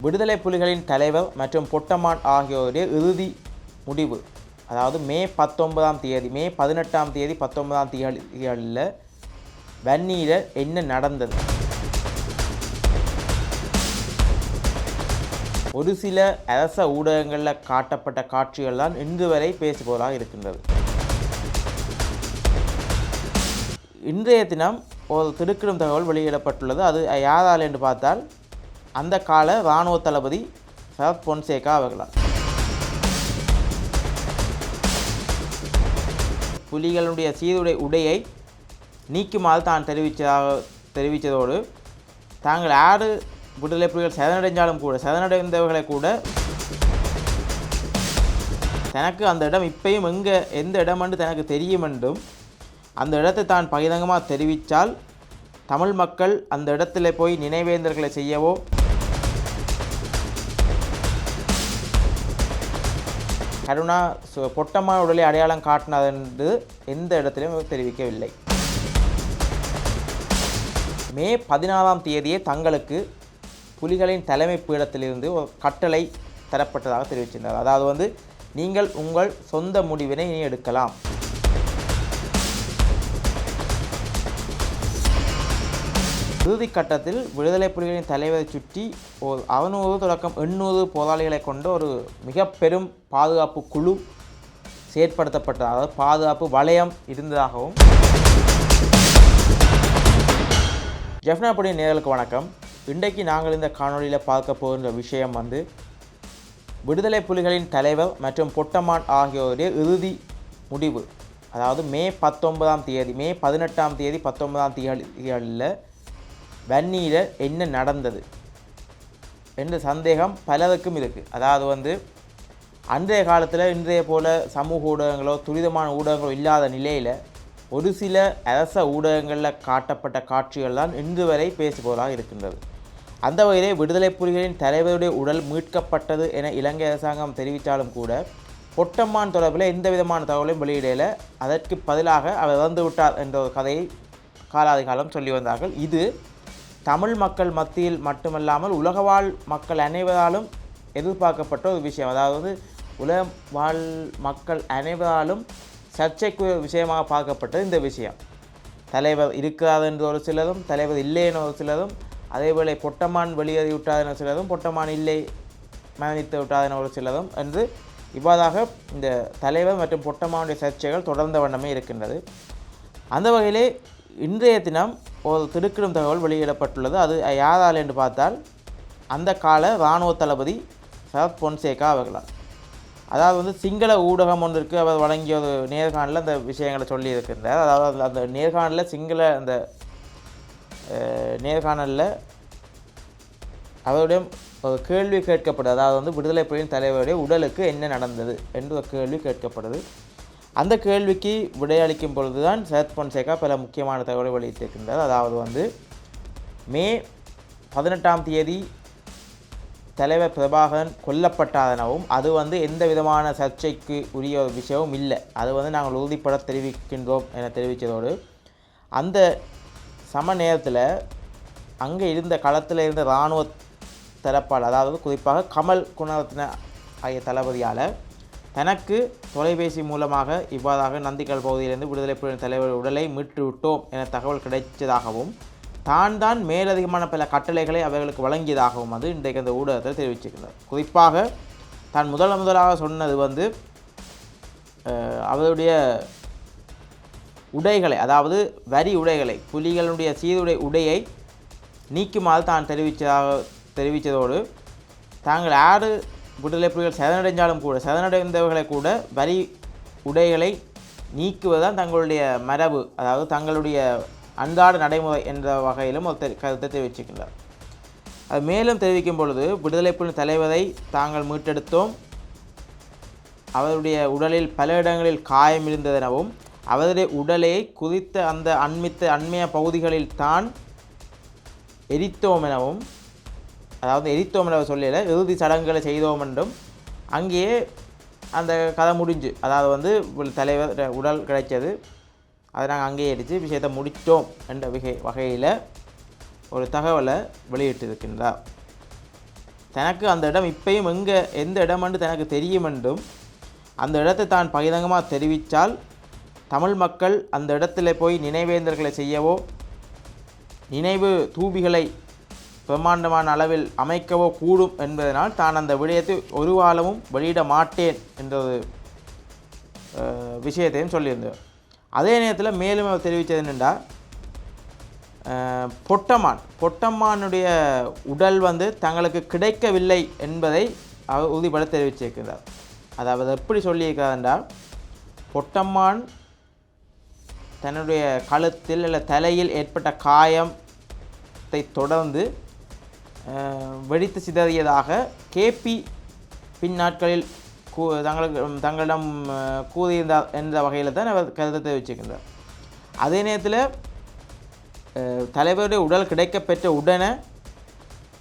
விடுதலை புலிகளின் தலைவர் மற்றும் பொட்டமான் ஆகியோருடைய இறுதி முடிவு, அதாவது மே 19ஆம் தேதி, மே 18ஆம் தேதி 19ஆம் தேதிகளில் வன்னியில் என்ன நடந்தது? ஒரு சில அரச ஊடகங்களில் காட்டப்பட்ட காட்சிகள் தான் இன்று வரை பேசுபவராக இருக்கின்றது. இன்றைய தினம் ஒரு திடுக்கிடும் தகவல் வெளியிடப்பட்டுள்ளது. அது யாரால் என்று பார்த்தால் அந்த கால இராணுவ தளபதி சரத் பொன்சேகா அவர்களால். புலிகளுடைய சீருடை உடையை நீக்குமாறு தான் தெரிவித்ததோடு தாங்கள் யாரு விடுதலை புலிகள் சரணடைந்தவர்களை கூட தனக்கு அந்த இடம் இப்பயும் எந்த இடம் என்று தனக்கு தெரியும் என்றும் அந்த இடத்தை தான் பகிரங்கமாக தெரிவித்தால் தமிழ் மக்கள் அந்த இடத்துல போய் நினைவேந்தல்களை செய்யவோ கருணா பொட்டமான உடலை அடையாளம் காட்டினது என்று எந்த இடத்திலும் தெரிவிக்கவில்லை. மே 14ஆம் தேதியே தங்களுக்கு புலிகளின் தலைமை பீடத்திலிருந்து ஒரு கட்டளை தரப்பட்டதாக தெரிவிச்சிருந்தார். அதாவது நீங்கள் உங்கள் சொந்த முடிவினை இனி எடுக்கலாம். இறுதி கட்டத்தில் விடுதலை புலிகளின் தலைவரை சுற்றி 600 தொடக்கம் 800 போராளிகளை கொண்ட ஒரு மிக பெரும் பாதுகாப்பு குழு செயற்படுத்தப்பட்டது. அதாவது பாதுகாப்பு வளையம் இருந்ததாகவும். ஜெஃப்னாபுடைய நேயர்களுக்கு வணக்கம். இன்றைக்கு நாங்கள் இந்த காணொலியில் பார்க்க போகின்ற விஷயம் விடுதலை புலிகளின் தலைவர் மற்றும் பொட்டமான் ஆகியோருடைய இறுதி முடிவு, அதாவது மே 19ஆம் தேதி, மே 18ஆம் தேதி 19ஆம் தேதிகளில் வன்னியில் என்ன நடந்தது என்ற சந்தேகம் பலருக்கும் இருக்குது. அதாவது அன்றைய காலத்தில் இன்றைய போல சமூக ஊடகங்களோ துரிதமான ஊடகங்களோ இல்லாத நிலையில் ஒரு சில அரச ஊடகங்களில் காட்டப்பட்ட காட்சிகள் தான் இன்று வரை பேசுபவராக இருக்கின்றது. அந்த வகையிலே விடுதலை புலிகளின் தலைவருடைய உடல் மீட்கப்பட்டது என இலங்கை அரசாங்கம் தெரிவித்தாலும் கூட பொட்டமான் தொடர்பில் எந்த விதமான தகவலையும் வெளியிடல. அதற்கு பதிலாக அவர் இறந்து விட்டார் என்ற ஒரு கதையை காலாதி காலம் சொல்லி வந்தார்கள். இது தமிழ் மக்கள் மத்தியில் மட்டுமல்லாமல் உலகவாழ் மக்கள் அனைவராலும் எதிர்பார்க்கப்பட்ட ஒரு விஷயம். அதாவது உலக வாழ் மக்கள் அனைவராலும் சர்ச்சைக்குரிய விஷயமாக பார்க்கப்பட்டது இந்த விஷயம். தலைவர் இருக்கிறார் என்று ஒரு சிலரும், தலைவர் இல்லை என ஒரு சிலரும், அதேபோல் பொட்டமான் வெளியேறி விட்டார் என சிலரும், பொட்டமான் இல்லை மரணித்து விட்டார் என ஒரு சிலரும் என்று இவ்வாறாக இந்த தலைவர் மற்றும் பொட்டமானுடைய சர்ச்சைகள் தொடர்ந்த வண்ணமே இருக்கின்றது. அந்த வகையிலே இன்றைய தினம் ஒரு திடுக்கிடும் தகவல் வெளியிடப்பட்டுள்ளது. அது யாரால் என்று பார்த்தால் அந்த கால இராணுவ தளபதி சரத் பொன்சேகா அவர்களால். அதாவது சிங்கள ஊடகம் ஒன்றிற்கு அவர் வழங்கிய ஒரு நேர்காணலில் அந்த விஷயங்களை சொல்லியிருக்கின்றார். அதாவது அந்த நேர்காணலில் அந்த நேர்காணலில் அவருடைய ஒரு கேள்வி கேட்கப்படுது. அதாவது விடுதலை புலிகளின் தலைவருடைய உடலுக்கு என்ன நடந்தது என்று ஒரு கேள்வி கேட்கப்படுது. அந்த கேள்விக்கு விடையளிக்கும் பொழுது தான் சரத் பொன்சேகா பல முக்கியமான தகவலை வெளியிட்டிருக்கின்றார். அதாவது மே 18ஆம் தேதி தலைவர் பிரபாகரன் கொல்லப்பட்டார் எனவும் அது எந்த விதமான சர்ச்சைக்கு உரிய ஒரு விஷயமும் இல்லை, அது நாங்கள் உறுதிப்பட தெரிவிக்கின்றோம் என தெரிவித்ததோடு அந்த சம நேரத்தில் அங்கே இருந்த களத்தில் இருந்த இராணுவ தரப்பால், அதாவது குறிப்பாக கமல் குணரத்ன ஆகிய தளபதியால் தனக்கு தொலைபேசி மூலமாக இவ்வாறாக நந்திக்கல் பகுதியிலிருந்து விடுதலை புலிகளின் தலைவர் உடலை மீட்டு விட்டோம் என தகவல் கிடைத்ததாகவும் தான் மேலதிகமான பல கட்டளைகளை அவர்களுக்கு வழங்கியதாகவும் இன்றைக்கு அந்த ஊடகத்தில் தெரிவிச்சிருக்கிறார். குறிப்பாக தான் முதலாக சொன்னது அவருடைய உடைகளை, அதாவது வரி உடைகளை, புலிகளுடைய சீருடை உடையை நீக்குமாறு தான் தெரிவித்ததோடு தாங்கள் யாரு விடுதலை புலிகள் சரணடைந்தவர்களை கூட வரி உடைகளை நீக்குவதுதான் தங்களுடைய மரபு, அதாவது தங்களுடைய அன்றாட நடைமுறை என்ற வகையிலும் ஒரு கருத்தை தெரிவிக்கின்றார். அது மேலும் தெரிவிக்கும் பொழுது விடுதலை புலிகளின் தலைவரை தாங்கள் மீட்டெடுத்தோம், அவருடைய உடலில் பல இடங்களில் காயம் இருந்ததெனவும் அவருடைய உடலை குறித்த அந்த அண்மைய பகுதிகளில் தான் எரித்தோம் எனவும், அதாவது எரித்தோம் என சொல்லல, இறுதி சடங்குகளை செய்தோம் என்றும் அங்கேயே அந்த கதை முடிஞ்சு, அதாவது தலைவர் உடல் கிடைச்சது, அதை நாங்கள் அங்கேயே அடித்து விஷயத்தை முடித்தோம் என்ற வகையில் ஒரு தகவலை வெளியிட்டிருக்கின்றார். தனக்கு அந்த இடம் இப்பயும் எந்த இடம் என்று தனக்கு தெரியும் என்றும் அந்த இடத்தை தான் பகிரங்கமாக தெரிவித்தால் தமிழ் மக்கள் அந்த இடத்துல போய் நினைவேந்தல்களை செய்யவோ நினைவு தூபிகளை பிரம்மாண்டமான அளவில் அமைக்கவோ கூடும் என்பதனால் தான் அந்த விடயத்தை ஒரு காலமும் வெளியிட மாட்டேன் என்ற ஒரு விஷயத்தையும் சொல்லியிருந்தார். அதே நேரத்தில் மேலும் அவர் தெரிவித்தது என்னென்னா பொட்டம்மானுடைய உடல் தங்களுக்கு கிடைக்கவில்லை என்பதை அவர் உறுதிப்பட தெரிவிச்சிருக்கிறார். அதாவது எப்படி சொல்லியிருக்கிறார் என்றால் பொட்டம்மான் தன்னுடைய கழுத்தில் இல்லை தலையில் ஏற்பட்ட காயத்தை தொடர்ந்து வெடித்து சிதறியதாக கேபி பின்னாட்களில் தங்களிடம் கூறியிருந்தார் என்ற வகையில் தான் அவர் கருத்தை தெரிவிச்சிருக்கின்றார். அதே நேரத்தில் தலைவருடைய உடல் கிடைக்கப்பெற்ற உடனே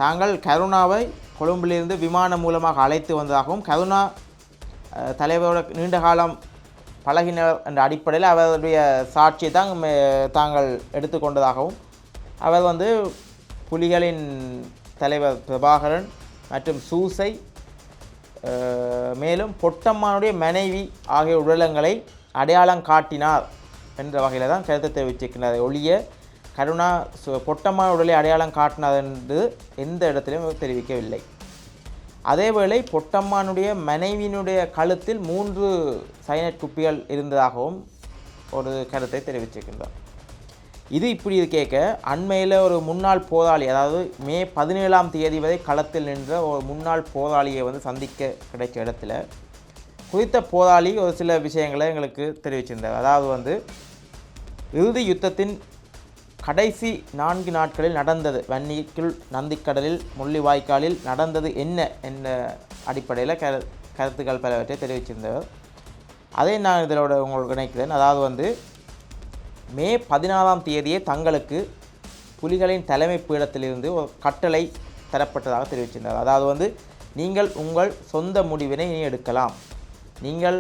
தாங்கள் கருணாவை கொழும்பிலிருந்து விமானம் மூலமாக அழைத்து வந்ததாகவும் கருணா தலைவரோட நீண்ட காலம் பழகினர் என்ற அடிப்படையில் அவருடைய சாட்சியை தாங்கள் எடுத்துக்கொண்டதாகவும் அவர் புலிகளின் தலைவர் பிரபாகரன் மற்றும் சூசை மேலும் பொட்டம்மானுடைய மனைவி ஆகிய உடலங்களை அடையாளம் காட்டினார் என்ற வகையில் தான் கருத்தை தெரிவிச்சிருக்கிறார். ஒழிய கருணா பொட்டம்மான உடலை அடையாளம் காட்டினார் என்று எந்த இடத்திலும் தெரிவிக்கவில்லை. அதேவேளை பொட்டம்மானுடைய மனைவியினுடைய கழுத்தில் 3 சயனைட் குப்பிகள் இருந்ததாகவும் ஒரு கருத்தை தெரிவிச்சிருக்கின்றார். இது இப்படி கேட்க அண்மையில் ஒரு முன்னாள் போராளி, அதாவது மே 17ஆம் தேதி வரை களத்தில் நின்ற ஒரு முன்னாள் போராளியை சந்திக்க கிடைச்ச இடத்துல குறித்த போராளி ஒரு சில விஷயங்களை எங்களுக்கு தெரிவிச்சிருந்தார். அதாவது இறுதி யுத்தத்தின் கடைசி 4 நாட்களில் நடந்தது வன்னிக்குள் நந்திக்கடலில் முள்ளிவாய்க்காலில் நடந்தது என்ன என்ற அடிப்படையில் கருத்துக்கள் பலவற்றை தெரிவிச்சிருந்தவர். அதை நான் இதோட உங்களுக்கு நினைக்கிறேன். அதாவது மே 16ஆம் தேதியே தங்களுக்கு புலிகளின் தலைமை பீடத்திலிருந்து ஒரு கட்டளை தரப்பட்டதாக தெரிவிச்சிருந்தார். அதாவது நீங்கள் உங்கள் சொந்த முடிவினை எடுக்கலாம், நீங்கள்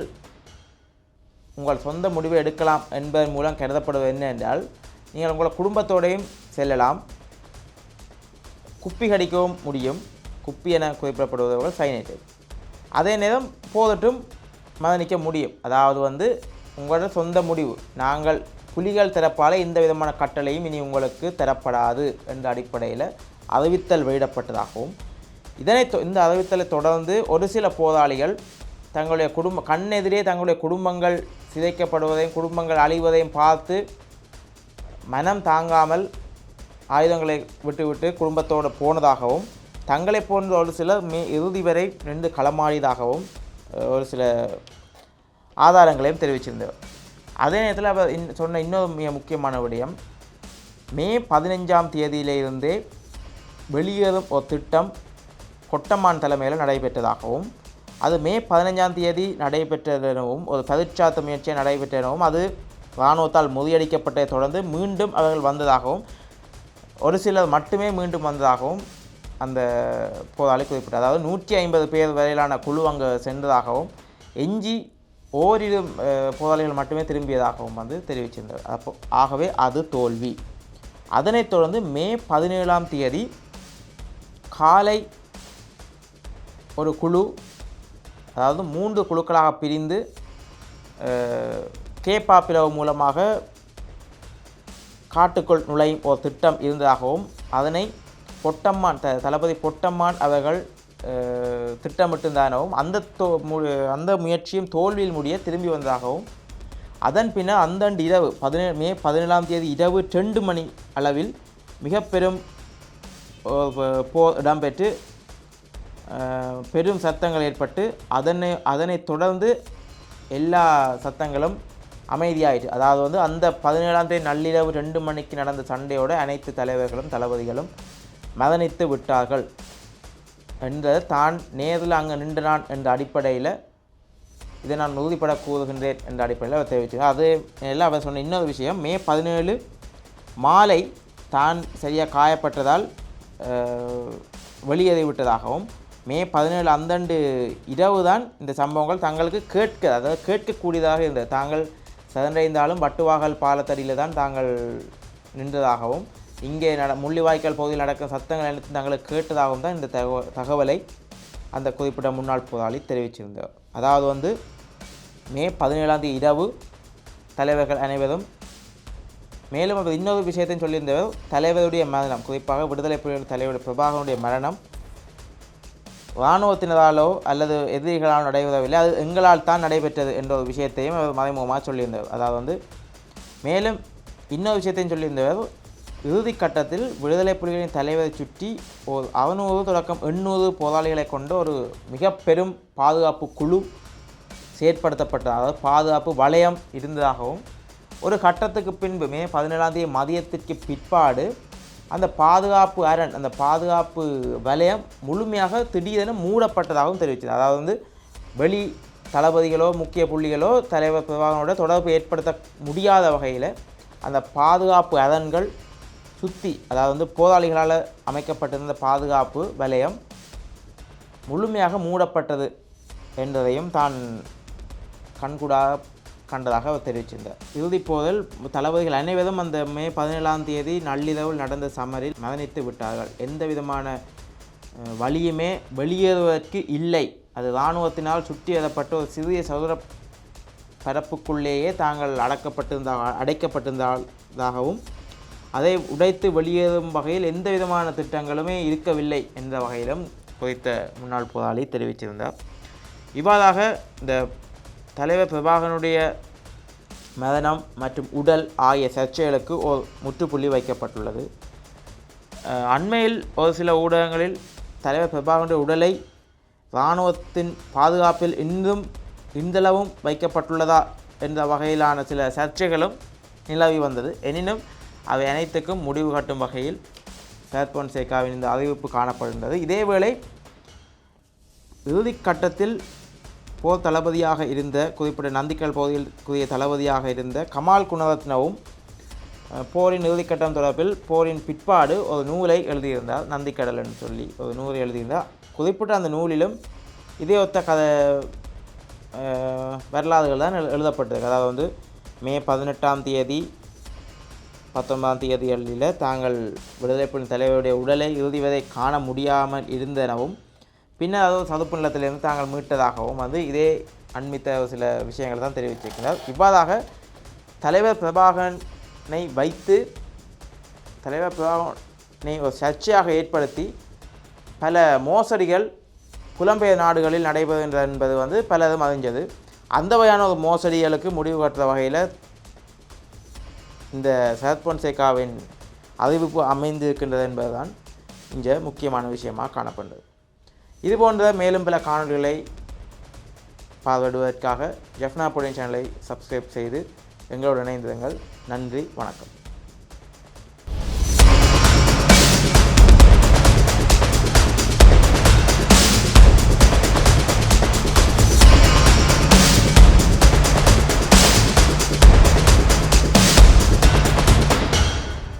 உங்கள் சொந்த முடிவை எடுக்கலாம் என்பதன் மூலம் கருதப்படுவது என்ன என்றால் நீங்கள் உங்கள் குடும்பத்தோடையும் செல்லலாம், குப்பி கடிக்கவும் முடியும். குப்பி என குறிப்பிடப்படுவதவர்கள் சைனைட்டு. அதே நேரம் போதட்டும் மதனிக்க முடியும். அதாவது உங்களோட சொந்த முடிவு, நாங்கள் புலிகள் தரப்பால் எந்த விதமான கட்டளையும் இனி உங்களுக்கு தரப்படாது என்ற அடிப்படையில் அறிவித்தல் வெளியிடப்பட்டதாகவும் இந்த அறிவித்தலை தொடர்ந்து ஒரு சில போராளிகள் தங்களுடைய கண்ணெதிரே தங்களுடைய குடும்பங்கள் சிதைக்கப்படுவதையும் குடும்பங்கள் அழிவதையும் பார்த்து மனம் தாங்காமல் ஆயுதங்களை விட்டுவிட்டு குடும்பத்தோடு போனதாகவும் தங்களை போன்ற ஒரு சிலர் இறுதி வரை நின்று களமாடியதாகவும் ஒரு சில ஆதாரங்களையும் தெரிவிச்சிருந்தார். அதே நேரத்தில் அவர் சொன்ன இன்னொரு மிக முக்கியமான விடயம், மே 15ஆம் தேதியிலிருந்தே வெளியேறும் ஒரு திட்டம் பொட்டம்மான் தலைமையில் நடைபெற்றதாகவும் அது மே 15ஆம் தேதி நடைபெற்றதெனவும் ஒரு பரீட்சார்த்த முயற்சியை நடைபெற்றெனவும் அது இராணுவத்தால் முறியடிக்கப்பட்டதை தொடர்ந்து மீண்டும் அவர்கள் வந்ததாகவும் ஒரு சிலர் மட்டுமே மீண்டும் வந்ததாகவும் அந்த போராளி குறிப்பிட்டார். அதாவது 150 பேர் வரையிலான குழு அங்கே சென்றதாகவும் எஞ்சி ஓரிரு போராளிகள் மட்டுமே திரும்பியதாகவும் தெரிவிச்சிருந்தார். ஆகவே அது தோல்வி. அதனைத் தொடர்ந்து மே 17ஆம் தேதி காலை ஒரு குழு, அதாவது 3 குழுக்களாக பிரிந்து கேப்பா பிளவு மூலமாக காட்டுக்குள் நுழையும் ஒரு திட்டம் இருந்ததாகவும் அதனை தளபதி பொட்டம்மான் அவர்கள் திட்டமிட்டிருந்தாகவும் அந்த முயற்சியும் தோல்வியில் முடிய திரும்பி வந்ததாகவும் அதன் பின்னர் அந்த இரவு மே 17ஆம் தேதி இரவு 2 மணி அளவில் மிக பெரும் போர் இடம்பெற்று பெரும் சத்தங்கள் ஏற்பட்டு அதனை தொடர்ந்து எல்லா சத்தங்களும் அமைதியாயிற்று. அதாவது அந்த 17ஆம் தேதி நள்ளிரவு 2 மணிக்கு நடந்த சண்டையோடு அனைத்து தலைவர்களும் தளபதிகளும் மதனித்து விட்டார்கள் என்றது தான் நேரில் அங்கே நின்றான் என்ற அடிப்படையில் இதை நான் உறுதிப்பட கூறுகின்றேன் என்ற அடிப்படையில் அவர் தெரிவித்தார். அது எல்லாம் அவர் சொன்ன இன்னொரு விஷயம், மே 17 மாலை தான் சரியாக காயப்பட்டதால் வெளியேறி விட்டதாகவும் மே 17 அந்தண்டு இரவு தான் இந்த சம்பவங்கள் தங்களுக்கு கேட்கக்கூடியதாக இருந்தது. தாங்கள் சதன்றடைந்தாலும் வட்டுவாகல் பாலத்தடியில் தான் தாங்கள் நின்றதாகவும் இங்கே முள்ளிவாய்க்கால் பகுதியில் நடக்கும் சத்தங்கள் அனைத்து தங்களுக்கு கேட்டதாகவும் தான் இந்த தகவலை அந்த குறிப்பிட்ட முன்னாள் போராளி தெரிவிச்சிருந்தார். அதாவது வந்து மே 17 இரவு தலைவர்கள் அனைவரும் மேலும் அவர் இன்னொரு விஷயத்தையும் சொல்லியிருந்தவர், தலைவருடைய மரணம், குறிப்பாக விடுதலை புலிகள் தலைவர் பிரபாகரனுடைய மரணம் இராணுவத்தினராலோ அல்லது எதிரிகளால் நடைபெறவில்லை, அது எங்களால் தான் நடைபெற்றது என்ற ஒரு விஷயத்தையும் அவர் மறைமுகமாக சொல்லியிருந்தவர். அதாவது வந்து மேலும் இன்னொரு விஷயத்தையும் சொல்லியிருந்தவர், இறுதி கட்டத்தில் விடுதலை புலிகளின் தலைவரை சுற்றி ஒரு 600 தொடக்கம் 800 போராளிகளை கொண்ட ஒரு மிக பெரும் பாதுகாப்பு குழு செயற்படுத்தப்பட்டது, அதாவது பாதுகாப்பு வளையம் இருந்ததாகவும், ஒரு கட்டத்துக்கு பின்பு மே 17 மதியத்திற்கு பிற்பாடு அந்த பாதுகாப்பு அரண், அந்த பாதுகாப்பு வலயம் முழுமையாக திடீரென மூடப்பட்டதாகவும் தெரிவித்தது. அதாவது வந்து வெளி தளபதிகளோ முக்கிய புள்ளிகளோ தலைவர் பிரபாகரனோட தொடர்பு ஏற்படுத்த முடியாத வகையில் அந்த பாதுகாப்பு அரண்கள் சுற்றி, அதாவது வந்து போராளிகளால் அமைக்கப்பட்டிருந்த பாதுகாப்பு வலயம் முழுமையாக மூடப்பட்டது என்பதையும் தான் கண்கூடாக கண்டதாக அவர் தெரிவிச்சிருந்தார். இறுதிப் போதில் தளபதிகள் அனைவரும் அந்த மே 17 நள்ளிரவில் நடந்த சமரில் மரணித்து விட்டார்கள். எந்த விதமான வழியுமே வெளியேறுவதற்கு இல்லை. அது இராணுவத்தினால் சுற்றி எழப்பட்ட ஒரு சிறிய சதுர பரப்புக்குள்ளேயே தாங்கள் அடைக்கப்பட்டிருந்ததாகவும் அதை உடைத்து வெளியேறும் வகையில் எந்த விதமான திட்டங்களுமே இருக்கவில்லை என்ற வகையிலும் குறித்த முன்னாள் போராளி தெரிவித்திருந்தார். இவ்வாறாக இந்த தலைவர் பிரபாகரனுடைய மரணம் மற்றும் உடல் ஆகிய சர்ச்சைகளுக்கு ஒரு முற்றுப்புள்ளி வைக்கப்பட்டுள்ளது. அண்மையில் ஒரு சில ஊடகங்களில் தலைவர் பிரபாகரனுடைய உடலை இராணுவத்தின் பாதுகாப்பில் இந்தளவும் வைக்கப்பட்டுள்ளதா என்ற வகையிலான சில சர்ச்சைகளும் நிலவி வந்தது. எனினும் அவை அனைத்துக்கும் முடிவு காட்டும் வகையில் சரத் பொன்சேகாவின் இந்த அறிவிப்பு காணப்படுகின்றது. இதேவேளை இறுதி கட்டத்தில் போர் தளபதியாக இருந்த, குறிப்பிட்ட நந்திக்கல் பகுதியில் தளபதியாக இருந்த கமால் குணரத்னவும் போரின் இறுதிக்கட்டம் தொடர்பில் போரின் பிற்பாடு ஒரு நூலை எழுதியிருந்தார். நந்திக்கடல் என்று சொல்லி ஒரு நூலை எழுதியிருந்தார். குறிப்பிட்ட அந்த நூலிலும் இதே ஒத்த வரலாறுகள் தான் எழுதப்பட்டிருக்கு. அதாவது வந்து மே 18 19 தாங்கள் விடுதலை புலி தலைவருடைய உடலை இறுதி வரை காண முடியாமல் இருந்தனவும், பின்னர் அது சதுப்பு நிலத்திலிருந்து தாங்கள் மீட்டதாகவும் வந்து இதே அண்மித்த சில விஷயங்கள் தான் தெரிவித்திருக்கிறார். இவ்வாறாக தலைவர் பிரபாகரனை வைத்து தலைவர் பிரபாகரனை ஒரு சர்ச்சையாக ஏற்படுத்தி பல மோசடிகள் புலம்பெயர் நாடுகளில் நடைபெறுகின்றது என்பது வந்து பலரும் அறிஞ்சது. அந்த வகையான ஒரு மோசடிகளுக்கு முடிவு கட்டுற வகையில் இந்த சரத் பொன்சேகாவின் அறிவிப்பு அமைந்திருக்கின்றது என்பதுதான் இங்கே முக்கியமான விஷயமாக காணப்படுகிறது. இதுபோன்ற மேலும் பல காணொலிகளை பார்வையிடுவதற்காக ஜெஃப்னா புடின் சேனலை சப்ஸ்கிரைப் செய்து எங்களோடு இணைந்திருங்கள். நன்றி, வணக்கம்.